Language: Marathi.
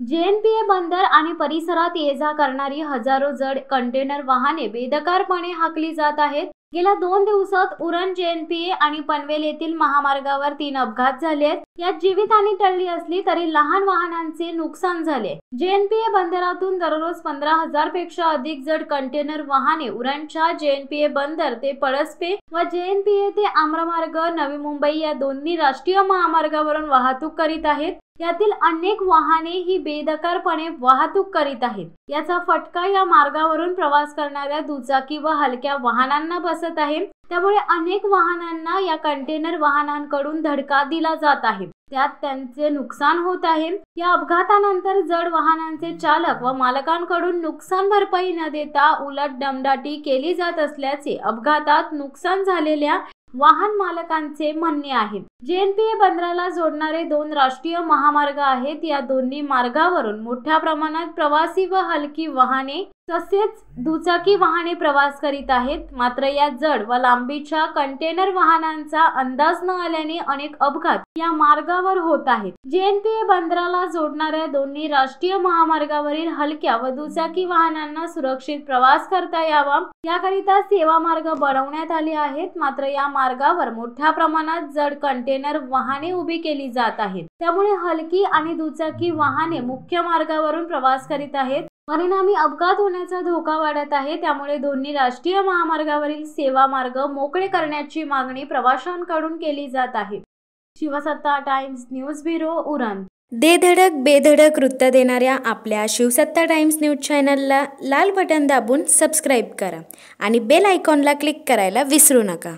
जेएनपीए बंदर आणि परिसरात ये-जा करणारी हजारो जड कंटेनर वाहने बेदरकारपणे हाकली जात आहेत। गेल्या 2 दिवसात उरण, जेएनपीए आणि पनवेल येथील महामार्गावर 3 अपघात झाले आहेत। यात जीवितहानी टळली असली तरी लहान वाहनांचे नुकसान झाले। जेएनपीए बंदरातून दररोज 15,000 पेक्षा अधिक जड कंटेनर वाहने उरणच्या जेएनपीए बंदर ते पळसपे व जेएनपीए ते आम्रमार्ग नवी मुंबई या दोन्ही राष्ट्रीय महामार्गावरून वाहतूक करीत आहेत। यातील अनेक वाहने ही बेदरकारपणे वाहतूक करीत आहेत। याचा फटका या मार्गावरून प्रवास करणाऱ्या दुचाकी व हलक्या वाहनांना बसत आहे। त्यामुळे अनेक वाहनांना या कंटेनर वाहनांकडून धडका दिला जात आहे, त्यात त्यांचे नुकसान होत आहे। या अपघातानंतर जड वाहनांचे चालक व मालकांकडून नुकसान भरपाई न देता उलट दमदाटी केली जात असल्याचे अपघातात नुकसान झालेल्या वाहन मालकांचे म्हणणे आहे। जेएनपीए बंदराला जोडणारे 2 राष्ट्रीय महामार्ग आहेत। या दोन्ही मार्गावरून मोठ्या प्रमाणात प्रवासी व हलकी वाहने तसेच दुचाकी वाहने प्रवास करीत आहेत। मात्र या जड व लांबीच्या कंटेनर वाहनांचा अंदाज न आल्याने अनेक अपघात या मार्गावर होत आहेत। जेएनपीए बंदराला जोडणाऱ्या दोन्ही राष्ट्रीय महामार्गावरील हलक्या व दुचाकी वाहनांना सुरक्षित प्रवास करता यावा याकरिता सेवा मार्ग बनवण्यात आले आहेत। मात्र या मार्गावर मोठ्या प्रमाणात जड कंटेनर वाहने उभी केली जात आहेत। त्यामुळे हलकी आणि दुचाकी वाहने मुख्य मार्गावरून प्रवास करीत आहेत। परिणामी अपघात होण्याचा धोका वाढत आहे। त्यामुळे दोन्ही राष्ट्रीय महामार्गावरील सेवा मार्ग मोकळे करण्याची मागणी प्रवाशांकडून केली जात आहे। शिवसत्ता टाइम्स न्यूज ब्युरो, उरण। दे धडक बेधडक वृत्त देणाऱ्या आपल्या शिवसत्ता टाइम्स न्यूज चॅनलला लाल बटन दाबून सबस्क्राईब करा आणि बेल आयकॉनला क्लिक करायला विसरू नका।